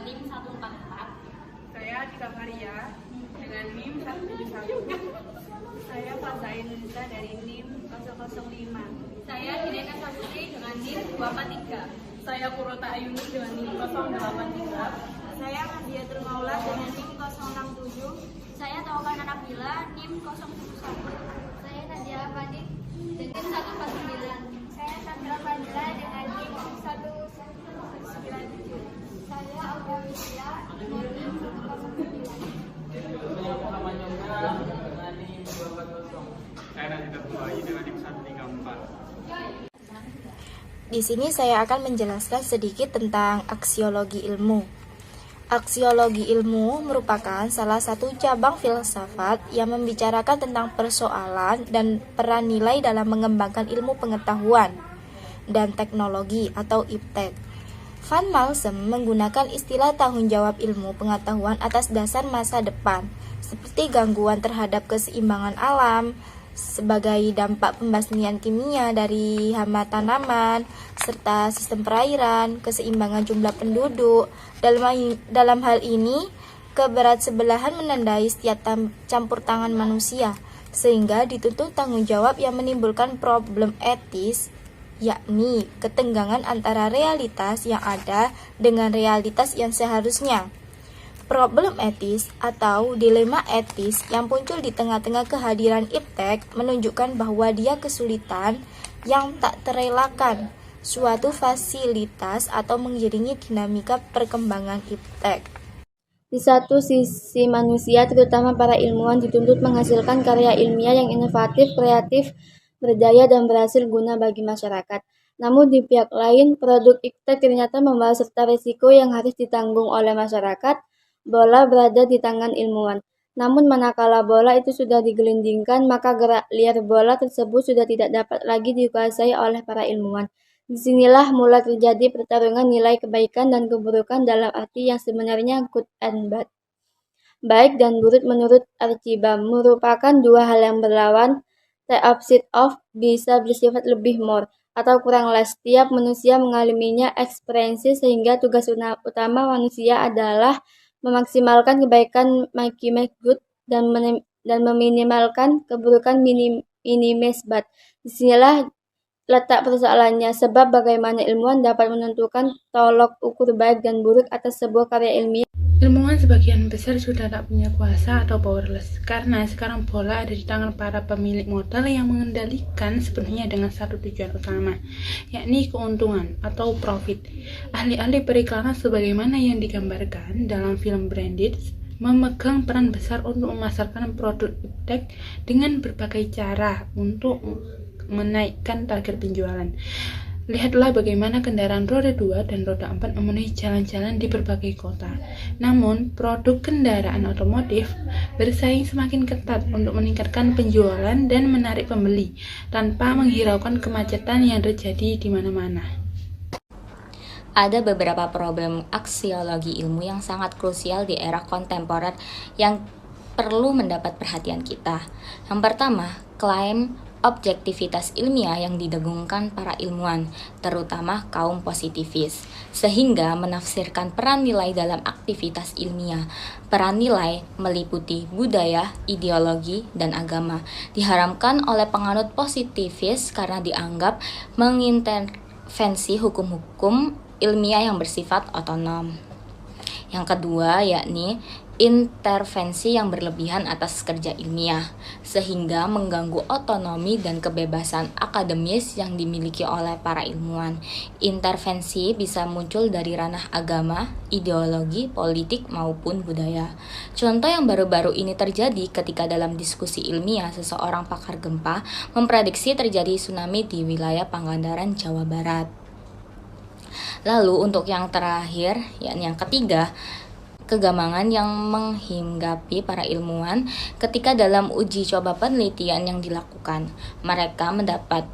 NIM 144. Saya Tika Maria dengan NIM 171. Saya Fazain Nisa dari NIM 005. Saya Dineka Sabutri dengan NIM 243. Saya Kurota Ayuni dengan NIM 083. Saya Nadia Maula dengan NIM 067. Saya Taufana Nabila NIM 071. Saya Nadia Fadik NIM 149. Saya Sandra Fadila dengan NIM 197. Saya Aulia Wisya dengan NIM 109. Saya Muhammad Yoga dengan NIM 240. Saya Najib Abdulai dengan NIM 134. Di sini saya akan menjelaskan sedikit tentang aksiologi ilmu. Aksiologi ilmu merupakan salah satu cabang filsafat yang membicarakan tentang persoalan dan peran nilai dalam mengembangkan ilmu pengetahuan dan teknologi atau iptek. Van Malsem menggunakan istilah tanggung jawab ilmu pengetahuan atas dasar masa depan, seperti gangguan terhadap keseimbangan alam, sebagai dampak pembasmian kimia dari hama tanaman, serta sistem perairan, keseimbangan jumlah penduduk. Dalam hal ini, keberatsebelahan menandai setiap campur tangan manusia, sehingga dituntut tanggung jawab yang menimbulkan problem etis, yakni ketenggangan antara realitas yang ada dengan realitas yang seharusnya. Problem etis atau dilema etis yang muncul di tengah-tengah kehadiran iptek menunjukkan bahwa dia kesulitan yang tak terelakkan, suatu fasilitas atau mengiringi dinamika perkembangan iptek. Di satu sisi manusia, terutama para ilmuwan, dituntut menghasilkan karya ilmiah yang inovatif, kreatif, berdaya, dan berhasil guna bagi masyarakat. Namun di pihak lain, produk iptek ternyata membawa serta risiko yang harus ditanggung oleh masyarakat. Bola berada di tangan ilmuwan. Namun manakala bola itu sudah digelindingkan, maka gerak liar bola tersebut sudah tidak dapat lagi dikuasai oleh para ilmuwan. Disinilah mulai terjadi pertarungan nilai kebaikan dan keburukan dalam arti yang sebenarnya good and bad. Baik dan buruk menurut Archibald merupakan dua hal yang berlawan. The opposite of bisa bersifat lebih more atau kurang less. Setiap manusia mengalaminya ekspresi, sehingga tugas utama manusia adalah memaksimalkan kebaikan make good dan meminimalkan keburukan minimize bad. Disinilah letak persoalannya, sebab bagaimana ilmuwan dapat menentukan tolok ukur baik dan buruk atas sebuah karya ilmiah. Ilmuwan sebagian besar sudah tak punya kuasa atau powerless, karena sekarang bola ada di tangan para pemilik modal yang mengendalikan sepenuhnya dengan satu tujuan utama, yakni keuntungan atau profit. Ahli-ahli periklanan sebagaimana yang digambarkan dalam film Branded memegang peran besar untuk memasarkan produk iptek dengan berbagai cara untuk menaikkan target penjualan. Lihatlah bagaimana kendaraan roda 2 dan roda 4 memenuhi jalan-jalan di berbagai kota. Namun, produk kendaraan otomotif bersaing semakin ketat untuk meningkatkan penjualan dan menarik pembeli, tanpa menghiraukan kemacetan yang terjadi di mana-mana. Ada beberapa problem aksiologi ilmu yang sangat krusial di era kontemporer yang perlu mendapat perhatian kita. Yang pertama, klaim objektivitas ilmiah yang didengungkan para ilmuwan, terutama kaum positivis, sehingga menafsirkan peran nilai dalam aktivitas ilmiah. Peran nilai meliputi budaya, ideologi, dan agama. Diharamkan oleh penganut positivis karena dianggap mengintervensi hukum-hukum ilmiah yang bersifat otonom. Yang kedua, yakni intervensi yang berlebihan atas kerja ilmiah, sehingga mengganggu otonomi dan kebebasan akademis yang dimiliki oleh para ilmuwan. Intervensi bisa muncul dari ranah agama, ideologi, politik, maupun budaya. Contoh yang baru-baru ini terjadi ketika dalam diskusi ilmiah seseorang pakar gempa memprediksi terjadi tsunami di wilayah Pangandaran, Jawa Barat. Lalu untuk yang terakhir, yakni yang ketiga, kegambangan yang menghinggapi para ilmuwan ketika dalam uji coba penelitian yang dilakukan. Mereka mendapat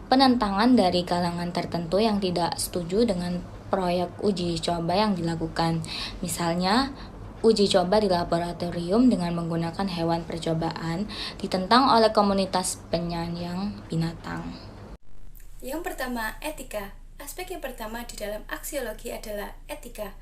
penentangan dari kalangan tertentu yang tidak setuju dengan proyek uji coba yang dilakukan. Misalnya, uji coba di laboratorium dengan menggunakan hewan percobaan ditentang oleh komunitas penyayang binatang. Yang pertama, etika. Aspek yang pertama di dalam aksiologi adalah etika.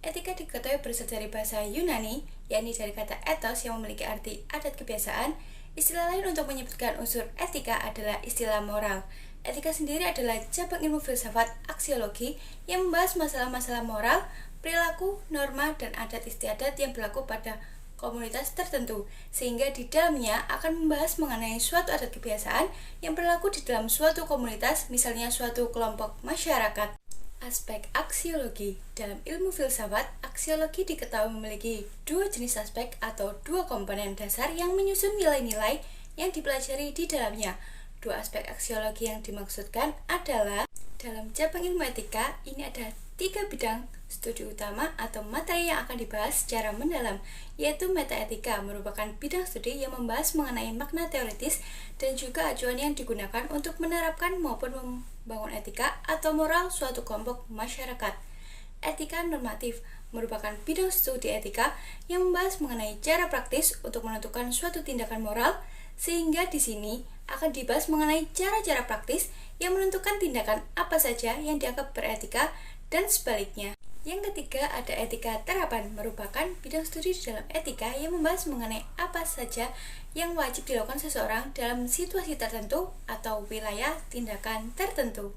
Etika diketahui berasal dari bahasa Yunani, yakni dari kata ethos yang memiliki arti adat kebiasaan. Istilah lain untuk menyebutkan unsur etika adalah istilah moral. Etika sendiri adalah cabang ilmu filsafat aksiologi yang membahas masalah-masalah moral, perilaku, norma, dan adat istiadat yang berlaku pada komunitas tertentu, sehingga di dalamnya akan membahas mengenai suatu adat kebiasaan yang berlaku di dalam suatu komunitas, misalnya suatu kelompok masyarakat. Aspek aksiologi. Dalam ilmu filsafat, aksiologi diketahui memiliki dua jenis aspek atau dua komponen dasar yang menyusun nilai-nilai yang dipelajari di dalamnya. Dua aspek aksiologi yang dimaksudkan adalah dalam cabang ilmu etika, ini ada 3 bidang studi utama atau materi yang akan dibahas secara mendalam, yaitu metaetika merupakan bidang studi yang membahas mengenai makna teoritis dan juga acuan yang digunakan untuk menerapkan maupun membangun etika atau moral suatu kelompok masyarakat. Etika normatif merupakan bidang studi etika yang membahas mengenai cara praktis untuk menentukan suatu tindakan moral, sehingga di sini akan dibahas mengenai cara-cara praktis yang menentukan tindakan apa saja yang dianggap beretika dan sebaliknya. Yang ketiga ada etika terapan, merupakan bidang studi di dalam etika yang membahas mengenai apa saja yang wajib dilakukan seseorang dalam situasi tertentu atau wilayah tindakan tertentu.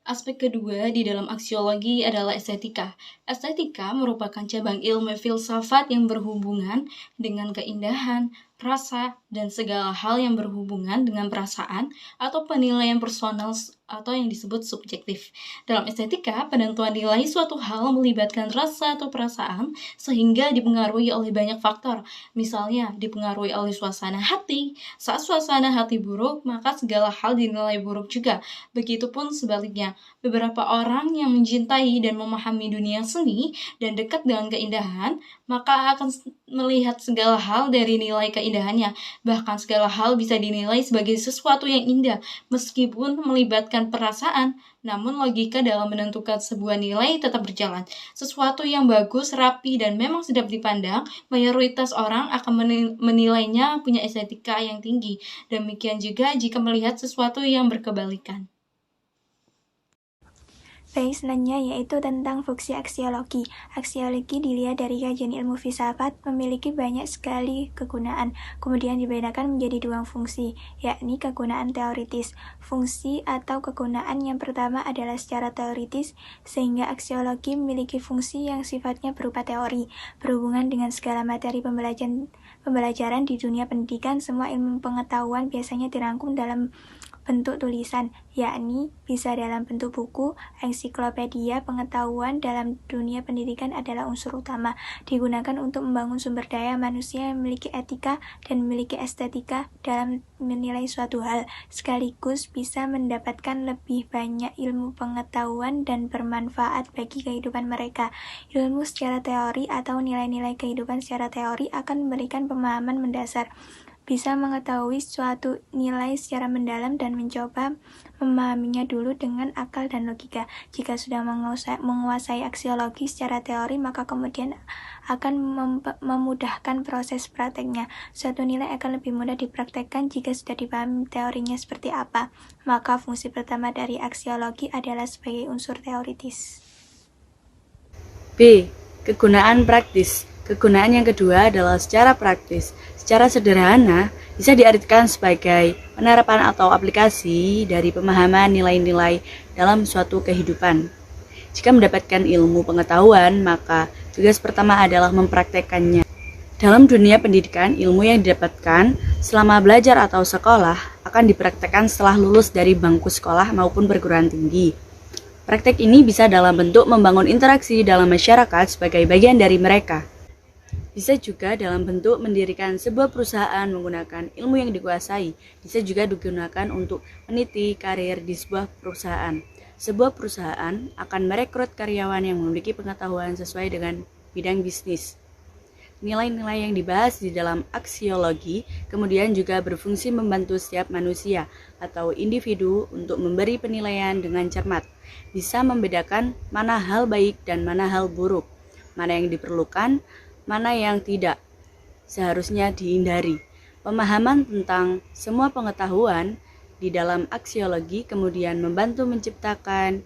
Aspek kedua di dalam aksiologi adalah estetika. Estetika merupakan cabang ilmu filsafat yang berhubungan dengan keindahan, rasa, dan segala hal yang berhubungan dengan perasaan atau penilaian personal atau yang disebut subjektif. Dalam estetika, penentuan nilai suatu hal melibatkan rasa atau perasaan sehingga dipengaruhi oleh banyak faktor. Misalnya, dipengaruhi oleh suasana hati. Saat suasana hati buruk, maka segala hal dinilai buruk juga. Begitupun sebaliknya, beberapa orang yang mencintai dan memahami dunia seni dan dekat dengan keindahan, maka akan melihat segala hal dari nilai keindahannya. Bahkan segala hal bisa dinilai sebagai sesuatu yang indah, meskipun melibatkan perasaan. Namun logika dalam menentukan sebuah nilai tetap berjalan. Sesuatu yang bagus, rapi, dan memang sedap dipandang, mayoritas orang akan menilainya punya estetika yang tinggi. Demikian juga jika melihat sesuatu yang berkebalikan. Baik, selanjutnya yaitu tentang fungsi aksiologi. Aksiologi dilihat dari kajian ilmu filsafat memiliki banyak sekali kegunaan, kemudian dibedakan menjadi 2 fungsi, yakni kegunaan teoritis. Fungsi atau kegunaan yang pertama adalah secara teoritis, sehingga aksiologi memiliki fungsi yang sifatnya berupa teori, berhubungan dengan segala materi pembelajaran di dunia pendidikan. Semua ilmu pengetahuan biasanya dirangkum dalam bentuk tulisan, yakni bisa dalam bentuk buku. Ensiklopedia pengetahuan dalam dunia pendidikan adalah unsur utama, digunakan untuk membangun sumber daya manusia yang memiliki etika dan memiliki estetika dalam menilai suatu hal, sekaligus bisa mendapatkan lebih banyak ilmu pengetahuan dan bermanfaat bagi kehidupan mereka. Ilmu secara teori atau nilai-nilai kehidupan secara teori akan memberikan pemahaman mendasar, bisa mengetahui suatu nilai secara mendalam dan mencoba memahaminya dulu dengan akal dan logika. Jika sudah menguasai aksiologi secara teori, maka kemudian akan memudahkan proses prakteknya. Suatu nilai akan lebih mudah dipraktekkan jika sudah dipahami teorinya seperti apa. Maka fungsi pertama dari aksiologi adalah sebagai unsur teoritis. B. Kegunaan praktis. Kegunaan yang kedua adalah secara praktis. Secara sederhana, bisa diartikan sebagai penerapan atau aplikasi dari pemahaman nilai-nilai dalam suatu kehidupan. Jika mendapatkan ilmu pengetahuan, maka tugas pertama adalah mempraktekkannya. Dalam dunia pendidikan, ilmu yang didapatkan selama belajar atau sekolah akan dipraktekkan setelah lulus dari bangku sekolah maupun perguruan tinggi. Praktek ini bisa dalam bentuk membangun interaksi dalam masyarakat sebagai bagian dari mereka. Bisa juga dalam bentuk mendirikan sebuah perusahaan menggunakan ilmu yang dikuasai. Bisa juga digunakan untuk meniti karir di sebuah perusahaan. Sebuah perusahaan akan merekrut karyawan yang memiliki pengetahuan sesuai dengan bidang bisnis. Nilai-nilai yang dibahas di dalam aksiologi kemudian juga berfungsi membantu setiap manusia atau individu untuk memberi penilaian dengan cermat. Bisa membedakan mana hal baik dan mana hal buruk, mana yang diperlukan, mana yang tidak seharusnya dihindari. Pemahaman tentang semua pengetahuan di dalam aksiologi kemudian membantu menciptakan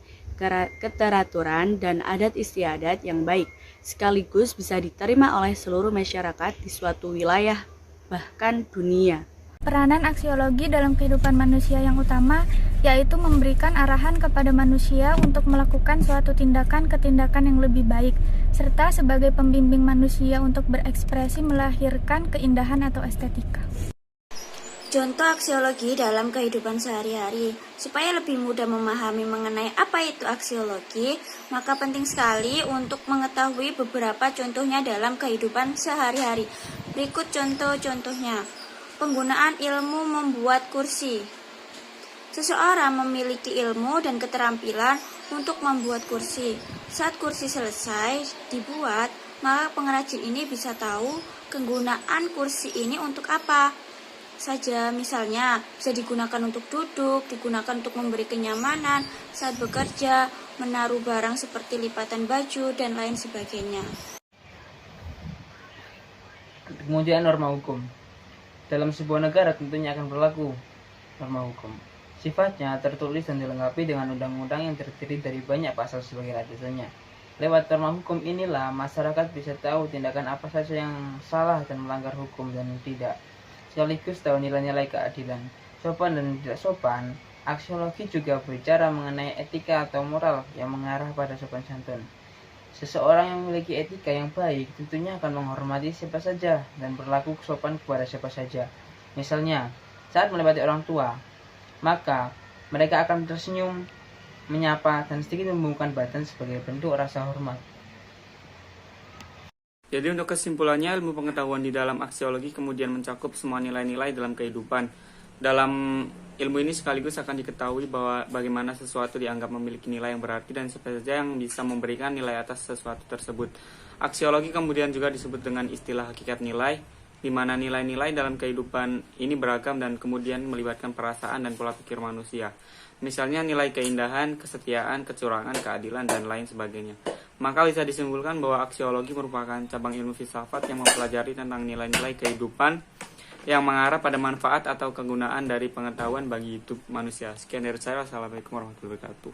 keteraturan, dan adat istiadat yang baik, sekaligus bisa diterima oleh seluruh masyarakat di suatu wilayah, bahkan dunia. Peranan aksiologi dalam kehidupan manusia yang utama yaitu memberikan arahan kepada manusia untuk melakukan suatu tindakan ke tindakan yang lebih baik, serta sebagai pembimbing manusia untuk berekspresi melahirkan keindahan atau estetika. Contoh aksiologi dalam kehidupan sehari-hari. Supaya lebih mudah memahami mengenai apa itu aksiologi, maka penting sekali untuk mengetahui beberapa contohnya dalam kehidupan sehari-hari. Berikut contoh-contohnya. Penggunaan ilmu membuat kursi. Seseorang memiliki ilmu dan keterampilan untuk membuat kursi. Saat kursi selesai dibuat, maka pengrajin ini bisa tahu kegunaan kursi ini untuk apa saja. Misalnya, bisa digunakan untuk duduk, digunakan untuk memberi kenyamanan saat bekerja, menaruh barang seperti lipatan baju, dan lain sebagainya. Kemudian norma hukum. Dalam sebuah negara tentunya akan berlaku norma hukum. Sifatnya tertulis dan dilengkapi dengan undang-undang yang terdiri dari banyak pasal sebagai landasannya. Lewat norma hukum inilah masyarakat bisa tahu tindakan apa saja yang salah dan melanggar hukum dan tidak. Sekaligus tahu nilai-nilai keadilan, sopan dan tidak sopan. Aksiologi juga berbicara mengenai etika atau moral yang mengarah pada sopan santun. Seseorang yang memiliki etika yang baik tentunya akan menghormati siapa saja dan berlaku sopan kepada siapa saja. Misalnya, saat melewati orang tua, maka mereka akan tersenyum, menyapa, dan sedikit membungkukkan badan sebagai bentuk rasa hormat. Jadi untuk kesimpulannya, ilmu pengetahuan di dalam aksiologi kemudian mencakup semua nilai-nilai dalam kehidupan. Dalam ilmu ini sekaligus akan diketahui bahwa bagaimana sesuatu dianggap memiliki nilai yang berarti dan siapa saja yang bisa memberikan nilai atas sesuatu tersebut. Aksiologi kemudian juga disebut dengan istilah hakikat nilai, di mana nilai-nilai dalam kehidupan ini beragam dan kemudian melibatkan perasaan dan pola pikir manusia. Misalnya nilai keindahan, kesetiaan, kecurangan, keadilan, dan lain sebagainya. Maka bisa disimpulkan bahwa aksiologi merupakan cabang ilmu filsafat yang mempelajari tentang nilai-nilai kehidupan yang mengarah pada manfaat atau kegunaan dari pengetahuan bagi hidup manusia. Sekian dari saya. Wassalamualaikum warahmatullahi wabarakatuh.